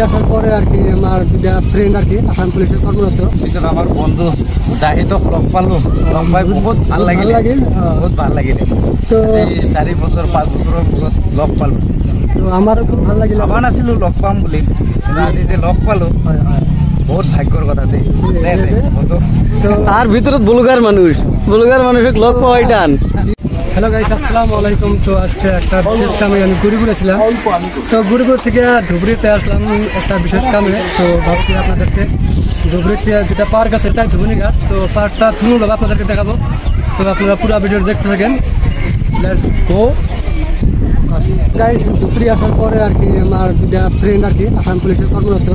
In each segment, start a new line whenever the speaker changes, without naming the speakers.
আসার পরে আর কি আমার দুটা ফ্রেন্ড আর কি আসাম পুলিশের কর্মরত
পিছত আমার বন্ধু জাহিদক লগ পালো, লগ পাই বহুত ভাল লাগিল, বহুত ভাল লাগিল।
তো
4 বছর 5 বছৰৰ মূৰত লগ পালো।
তো আমারও খুব ভাল লাগিল।
ভাবা নাছিলো লগ পাম বুলি, আজি যে লগ পালো বহুত ভাগ্যৰ কথা দেই।
তার ভিতৰত বলুগার মানুষক লগ পাওয়াই টান। হ্যালো গাইস, আসসালামু আলাইকুম। তো আজকে একটা বিশেষ কামে আমি গুড়িগুড়া ছিলাম। তো গুড়িগুড় থেকে ধুবড়িতে আসলাম একটা বিশেষ কামে। তো ভাবছি আপনাদেরকে ধুবড়িতে যেটা পার্ক আছে তাই ধুবনি ঘাট, তো পার্কটা থুনুল আপনাদেরকে দেখাবো। তো আপনারা পুরো ভিডিও দেখতে থাকেন। Let's go guys. ধুবড়ি আসার পরে আর কি আমার দুটা ফ্রেন্ড আর কি আসাম পুলিশের কর্মরত,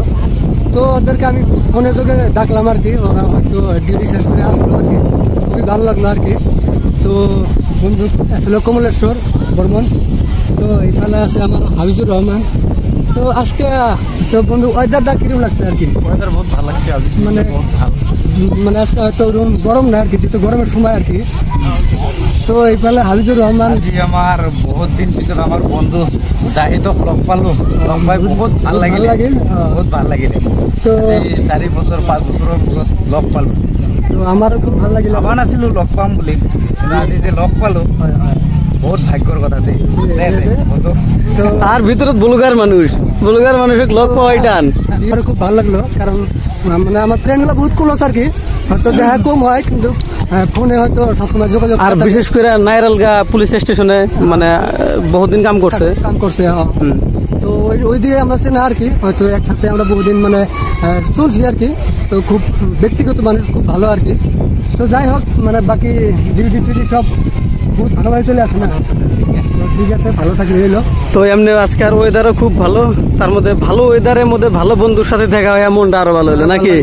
তো ওদেরকে আমি ফোনে যোগে ডাকলাম আর কি। ওরা হয়তো ডিউটি শেষ করে আসলো আর কি, খুবই ভালো লাগলো আর কি। তো বন্ধু আসলে কমলেশ্বর বর্মন, তো এখানে আছে আমার হাবিজুর রহমান। তো আজকে তো বন্ধু ওয়েদারটা কিরকম লাগছে আর কি?
ওয়েদার বহুত ভালো লাগছে আজ,
মানে আজকে হয়তো গরম না আর কি, যেহেতু গরমের সময় আর কি। তো এইফালে হাবিজুর রহমান,
আমার বহুত দিন পিছত আমার বন্ধু জাহিদক লগ পালো, লগ পাই বহুত ভাল লাগিল, বহুত ভাল লাগিল।
তো
4 বছর 5 বছৰৰ মূৰত লগ পালো।
তো আমারও খুব ভাল লাগিল।
ভাবা নাছিলো লগ পাম বুলি, আজি যে লগ পালো বহুত ভাগ্যৰ কথা দেই।
তার ভিতৰত বলুগার মানুষক লগ পাওয়াই টান। আমার খুব ভালো লাগলো, কারণ মানে আমার ফ্রেন্ডগুলো বহুত ক্লোজ আর কি। হয়তো দেখা কম হয় কিন্তু ফোনে হয়তো সবসময় যোগাযোগ। আর বিশেষ করে নাইরালগা পুলিশ স্টেশনে মানে বহুদিন কাম করছে। তো ওই দিকে আমরা চেনা আর কি, হয়তো একসাথে আমরা বহুদিন মানে চলছি আর কি। তো খুব ব্যক্তিগত মানুষ, খুব ভালো আর কি। তো যাই হোক, মানে বাকি ডিউটি টিউটি সব বহুত ভালোভাবে চলে আসে না। ঠিক আছে, ভালো থাকলে হইলো। তো এমনি আজকের ওয়েদারও খুব ভালো, তার মধ্যে ভালো ওয়েদারের মধ্যে ভালো বন্ধুর সাথে দেখা হয়, মনটা আরো ভালো হলো নাকি?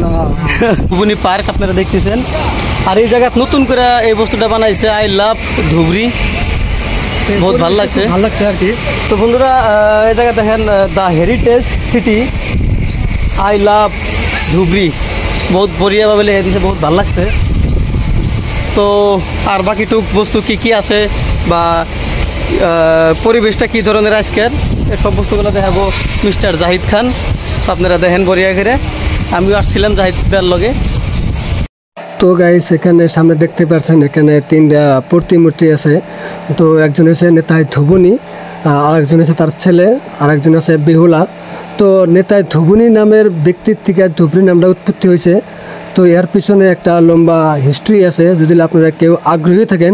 ধুবনি পার্ক আপনারা দেখতেছেন, আর এই জায়গা নতুন করে এই বস্তুটা বানাইছে আই লাভ ধুবড়ি। বহুত ভালো লাগছে আর কি। তো বন্ধুরা এই জায়গা দেখেন the heritage city I love Dhubri, বহুত বড়িয়া ভাবে লেখা দিয়েছে, বহুত ভালো লাগছে। তো আর বাকিটুক বস্তু কি কি আছে বা পরিবেশটা কি ধরনের আজকের, সব বস্তুগুলো দেখাবো মিস্টার জাহিদ খান। আপনারা দেখেন বড়িয়া করে, আমিও আসছিলাম জাহিদ ভাইয়ের লগে। তো গাইস, এখানে সামনে দেখতে পাচ্ছেন এখানে 3টা প্রতিমূর্তি আছে। তো একজন হচ্ছে নেতাই ধুবনি, আর একজন হচ্ছে তার ছেলে, আর একজন আছে বেহুলা। তো নেতাই ধুবনি নামের ব্যক্তির থেকে ধুবড়ি নামটা উৎপত্তি হয়েছে। তো এর পিছনে একটা লম্বা হিস্ট্রি আছে, যদি আপনারা কেউ আগ্রহী থাকেন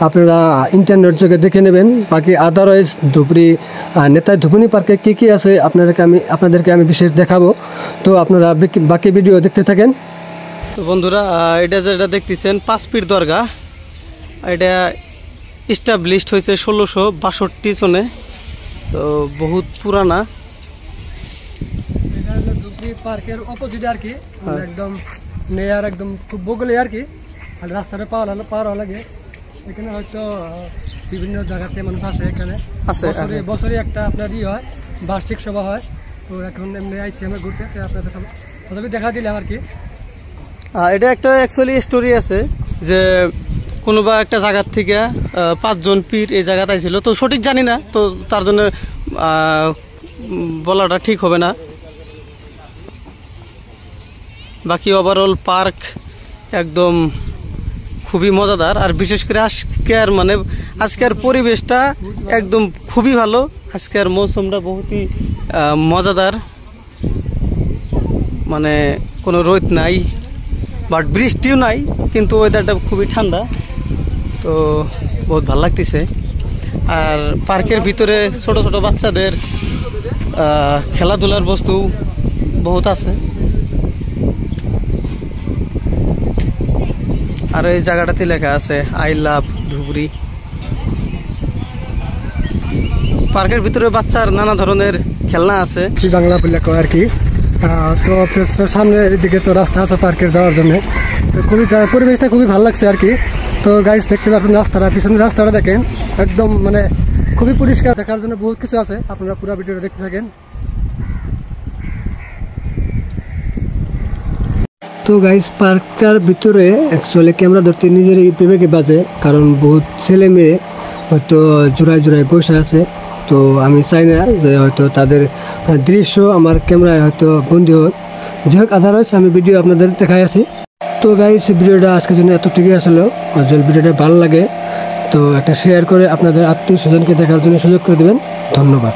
আপনারা ইন্টারনেট যোগে দেখে নেবেন। বাকি আদারওয়াইজ ধুবড়ি নেতাই ধুবনি পার্কে কী কী আছে আপনাদেরকে আমি বিশেষ দেখাবো। তো আপনারা বাকি ভিডিও দেখতে থাকেন। তো বন্ধুরা এটা যেটা দেখতেছেন 5 ফিট দরগা, এটা ইস্টাবলিশড হয়েছে 1662 সনে, তো বহুত পুরানা। ধুবড়ি পার্কের অপোজিটে আর কি, একদম নেয়ার একদম খুব বগলে আর কি। আর রাস্তাটা পার হওয়া লাগে। এখানে হয়তো বিভিন্ন জায়গাতে মানুষ আসে, এখানে বছরে একটা আপনার হয় বার্ষিক সভা হয়। তো এখন এমনি আইসি আমরা ঘুরতে, আপনাদের সবাই দেখা দিলাম আর কি। এটা একটা অ্যাকচুয়ালি স্টোরি আছে যে কোনোবা একটা জায়গার থেকে 5 জন পীর এই জায়গাতে আইছিল। তো সঠিক জানি না, তো তার জন্য বলাটা ঠিক হবে না। বাকি ওভারঅল পার্ক একদম খুবই মজাদার, আর বিশেষ করে আজকের পরিবেশটা একদম খুবই ভালো। আজকের মৌসুমটা বহুতই মজাদার, মানে কোনো রোদ নাই বাট বৃষ্টিও নাই, কিন্তু ওয়েদারটা খুবই ঠান্ডা। তো বহুত ভালো লাগতেছে। আর পার্কের ভিতরে ছোট ছোট বাচ্চাদের খেলাধুলার বস্তু বহুত আছে। আর এই জায়গাটাতে লেখা আছে আই লাভ ধুবড়ি। পার্কের ভিতরে বাচ্চার নানা ধরনের খেলনা আছে, বাংলা বলে আর কি। তো সামনের দিকে তো রাস্তা আছে পার্কের যাওয়ার জন্য। তো খুবই পরিবেশটা খুবই ভালো লাগছে আর কি। তো গাইস দেখতে পাচ্ছেন রাস্তাটা, পিছনের রাস্তাটা দেখেন একদম মানে খুবই পরিষ্কার, দেখার জন্য বহুত কিছু আছে। আপনারা পুরো ভিডিওটা দেখতে থাকেন। তো গাইস পার্কটার ভিতরে অ্যাকচুয়ালি ক্যামেরা ধরতে নিজেরই বিবেকে বাজে, কারণ বহুত ছেলে মেয়ে হয়তো জোড়ায় জোড়ায় বসে আছে। তো আমি চাই না যে হয়তো তাদের দৃশ্য আমার ক্যামেরায় হয়তো বন্দি হোক। যাই হোক, আদারওয়াইজ আমি ভিডিও আপনাদের দেখাই আছি। তো গাইস, ভিডিওটা আজকের জন্য এতটুকুই আসলো। যদি ভিডিওটা ভালো লাগে তো একটা শেয়ার করে আপনাদের আত্মীয় স্বজনকে দেখার জন্য সুযোগ করে দেবেন। ধন্যবাদ।